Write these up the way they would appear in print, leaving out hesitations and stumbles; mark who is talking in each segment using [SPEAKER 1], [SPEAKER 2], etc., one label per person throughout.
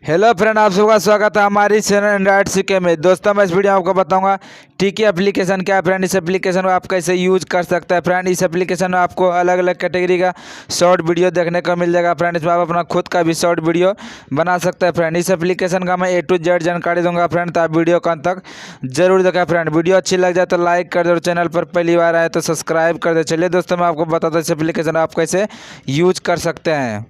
[SPEAKER 1] Hello friend, आप सबका स्वागत है हमारी चैनल NIRAJ शिखे में। दोस्तों, मैं इस वीडियो में आपको बताऊंगा टिकी एप्लीकेशन क्या है फ्रेंड। इस एप्लीकेशन को आप कैसे यूज कर सकते हैं फ्रेंड। इस एप्लीकेशन में आपको अलग अलग कैटेगरी का शॉर्ट वीडियो देखने को मिल जाएगा फ्रेंड। इसमें आप अपना खुद का भी शॉर्ट वीडियो बना सकते हैं फ्रेंड। इस एप्लीकेशन का मैं A to Z जानकारी दूंगा फ्रेंड, तो आप वीडियो को अंत तक जरूर देखें फ्रेंड। वीडियो अच्छी लग जाए तो लाइक कर दो, चैनल पर पहली बार आए तो सब्सक्राइब कर दे। चलिए दोस्तों, मैं आपको बताता हूँ इस एप्लीकेशन आप कैसे यूज कर सकते हैं।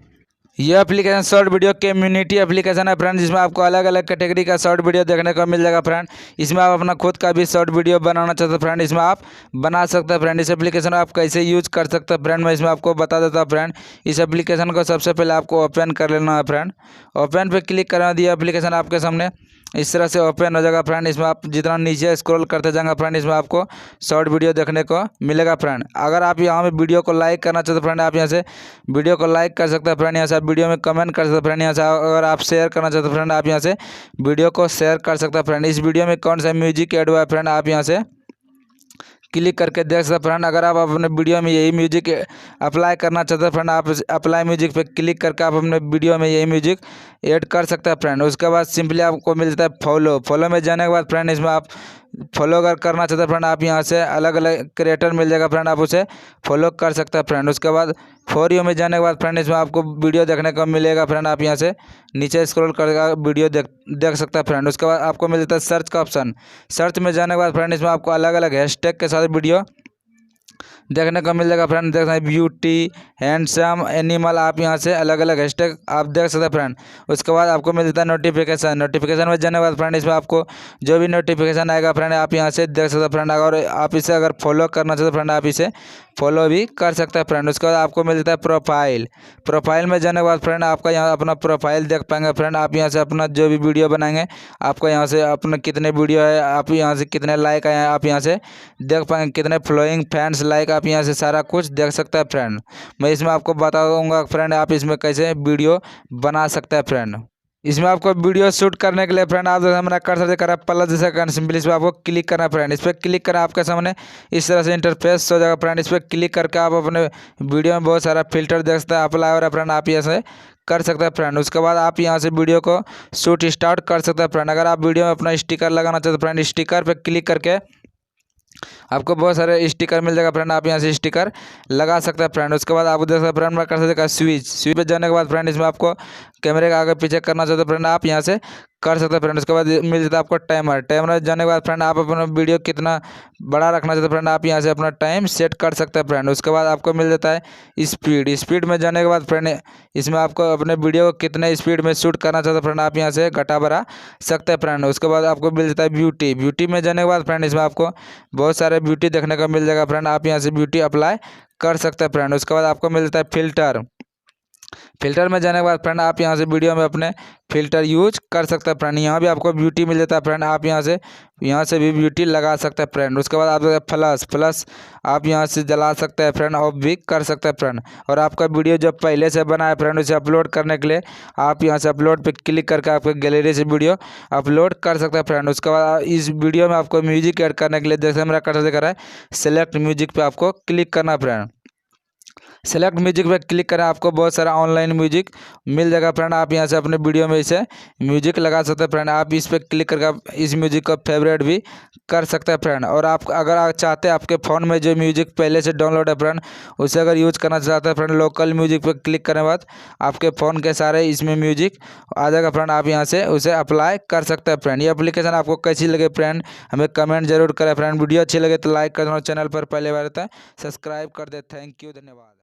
[SPEAKER 1] यह application short video community application है फ्रेंड, जिसमें आपको अलग अलग कैटेगरी का शॉर्ट वीडियो देखने को मिल जाएगा फ्रेंड। इसमें आप अपना खुद का भी शॉर्ट वीडियो बनाना चाहते हैं फ्रेंड, इसमें आप बना सकते हैं फ्रेंड। इस एप्लीकेशन को आप कैसे यूज कर सकते हैं फ्रेंड, मैं इसमें आपको बता देता हूँ फ्रेंड। इस एप्लीकेशन को सबसे पहले आपको ओपन कर लेना है फ्रेंड। ओपन पे क्लिक करना दिया, एप्लीकेशन आपके सामने इस तरह से ओपन हो जाएगा फ्रेंड। इसमें आप जितना नीचे स्क्रॉल करते जाएंगे फ्रेंड, इसमें आपको शॉर्ट वीडियो देखने को मिलेगा फ्रेंड। अगर आप यहाँ में वीडियो को लाइक करना चाहते हैं फ्रेंड, आप यहाँ से वीडियो को लाइक कर सकते हैं फ्रेंड। यहाँ से आप वीडियो में कमेंट कर सकते हैं फ्रेंड। यहाँ से अगर आप शेयर करना चाहते हैं फ्रेंड, आप यहाँ से वीडियो को शेयर कर सकते हैं फ्रेंड। इस वीडियो में कौन सा म्यूजिक ऐड हुआ है फ्रेंड, आप यहाँ से क्लिक करके देख सकते हैं फ्रेंड। अगर आप अपने वीडियो में यही म्यूजिक अप्लाई करना चाहते हैं फ्रेंड, आप अप्लाई म्यूजिक पे क्लिक करके आप अपने वीडियो में यही म्यूजिक ऐड कर सकते हैं फ्रेंड। उसके बाद सिंपली आपको मिल जाता है फॉलो में जाने के बाद फ्रेंड, इसमें आप फॉलो अगर करना चाहते हैं फ्रेंड, आप यहाँ से अलग अलग क्रिएटर मिल जाएगा फ्रेंड, आप उसे फॉलो कर सकते हैं फ्रेंड। उसके बाद फॉर यू में जाने के बाद फ्रेंड, इसमें आपको वीडियो देखने को मिलेगा फ्रेंड। आप यहाँ से नीचे स्क्रॉल करके वीडियो देख सकते हैं फ्रेंड। उसके बाद आपको मिल जाता है सर्च का ऑप्शन। सर्च में जाने के बाद फ्रेंड, इसमें आपको अलग अलग हैशटैग के साथ वीडियो देखने को मिल जाएगा फ्रेंड। देख सकते हैं ब्यूटी, हैंडसम, एनिमल, आप यहाँ से अलग अलग हैशटैग आप देख सकते हैं फ्रेंड। उसके बाद आपको मिल जाता है नोटिफिकेशन में जाने के बाद फ्रेंड, इसमें आपको जो भी नोटिफिकेशन आएगा फ्रेंड, आप यहाँ से देख सकते हैं फ्रेंड। अगर आप इसे अगर फॉलो करना चाहते हैं फ्रेंड, आप इसे फॉलो भी कर सकते हैं फ्रेंड। उसके बाद आपको मिल जाता है प्रोफाइल में जाने के बाद फ्रेंड, आपका यहाँ अपना प्रोफाइल देख पाएंगे फ्रेंड। आप यहाँ से अपना जो भी वीडियो बनाएंगे, आपको यहाँ से अपना कितने वीडियो है, आप यहाँ से कितने लाइक आए हैं, आप यहाँ से देख पाएंगे कितने फॉलोइंग फैंस लाइक, आप यहाँ से सारा कुछ देख सकते हैं फ्रेंड। मैं इसमें आपको बताऊंगा फ्रेंड आप इसमें कैसे वीडियो बना सकते हैं फ्रेंड। इसमें आपको वीडियो शूट करने के लिए फ्रेंड, आप जैसे मेरा कर्सर दिखा रहा है प्लस जैसा करना, सिंपली इस पर आपको क्लिक करना है फ्रेंड। इस पर क्लिक करना, आपके सामने इस तरह से इंटरफेस हो जाएगा फ्रेंड। इस पर क्लिक करके आप अपने वीडियो में बहुत सारा फिल्टर देख सकते हैं, अप्लाई हो रहा है फ्रेंड, आप यहाँ से कर सकते हैं फ्रेंड। उसके बाद आप यहाँ से वीडियो को शूट स्टार्ट कर सकते हैं फ्रेंड। अगर आप वीडियो में अपना स्टिकर लगाना चाहते हैं फ्रेंड, स्टिकर पर क्लिक करके आपको बहुत सारे स्टिकर मिल जाएगा फ्रेंड, आप यहाँ से स्टिकर लगा सकते हैं फ्रेंड। उसके बाद आपको देख सकते हैं फ्रेंड, मैं कर सकते हैं स्विच पे जाने के बाद फ्रेंड, इसमें आपको कैमरे का आगे पीछे करना चाहते हैं फ्रेंड, आप यहाँ से कर सकते हैं फ्रेंड। उसके बाद मिल जाता है आपको टाइमर जाने के बाद फ्रेंड, आप अपना वीडियो कितना बड़ा रखना चाहते हैं फ्रेंड, आप यहाँ से अपना टाइम सेट कर सकते हैं फ्रेंड। उसके बाद आपको मिल जाता है स्पीड में जाने के बाद फ्रेंड, इसमें आपको अपने वीडियो को कितने स्पीड में शूट करना चाहते हैं फ्रेंड, आप यहाँ से घटा बढ़ा सकते हैं फ्रेंड। उसके बाद आपको मिल जाता है ब्यूटी में जाने के बाद फ्रेंड, इसमें आपको बहुत सारे ब्यूटी देखने को मिल जाएगा फ्रेंड, आप यहाँ से ब्यूटी अप्लाई कर सकते हैं फ्रेंड। उसके बाद आपको मिल जाता है फिल्टर में जाने के बाद फ्रेंड, आप यहाँ से वीडियो में अपने फिल्टर यूज कर सकते हैं फ्रेंड। यहाँ भी आपको ब्यूटी मिल जाता है फ्रेंड, आप यहाँ से भी ब्यूटी लगा सकते हैं फ्रेंड। उसके बाद आप प्लस आप यहाँ से जला सकते हैं फ्रेंड, ऑफ भी कर सकते हैं फ्रेंड। और आपका वीडियो जो पहले से बना है फ्रेंड, उसे अपलोड करने के लिए आप यहाँ से अपलोड पे क्लिक करके आपके गैलरी से वीडियो अपलोड कर सकते हैं फ्रेंड। उसके बाद इस वीडियो में आपको म्यूजिक ऐड करने के लिए जैसे मेरा कर्सर दिखा रहा है, सेलेक्ट म्यूजिक पे आपको क्लिक करना है फ्रेंड। सेलेक्ट म्यूजिक पे क्लिक करें, आपको बहुत सारा ऑनलाइन म्यूजिक मिल जाएगा फ्रेंड, आप यहाँ से अपने वीडियो में इसे म्यूजिक लगा सकते हैं फ्रेंड। आप इस पर क्लिक करके आप इस म्यूजिक को फेवरेट भी कर सकते हैं फ्रेंड। और आप अगर आप चाहते हैं आपके फ़ोन में जो म्यूजिक पहले से डाउनलोड है फ्रेंड, उसे अगर यूज़ करना चाहते हैं फ्रेंड, लोकल म्यूजिक पर क्लिक करने के बाद आपके फ़ोन के सारे इसमें म्यूजिक आ जाएगा फ्रेंड, आप यहाँ से उसे अप्लाई कर सकते हैं फ्रेंड। ये एप्लीकेशन आपको कैसी लगे फ्रेंड, हमें कमेंट जरूर करें फ्रेंड। वीडियो अच्छी लगे तो लाइक कर देना, चैनल पर पहले बार रहता है सब्सक्राइब कर दे। थैंक यू, धन्यवाद।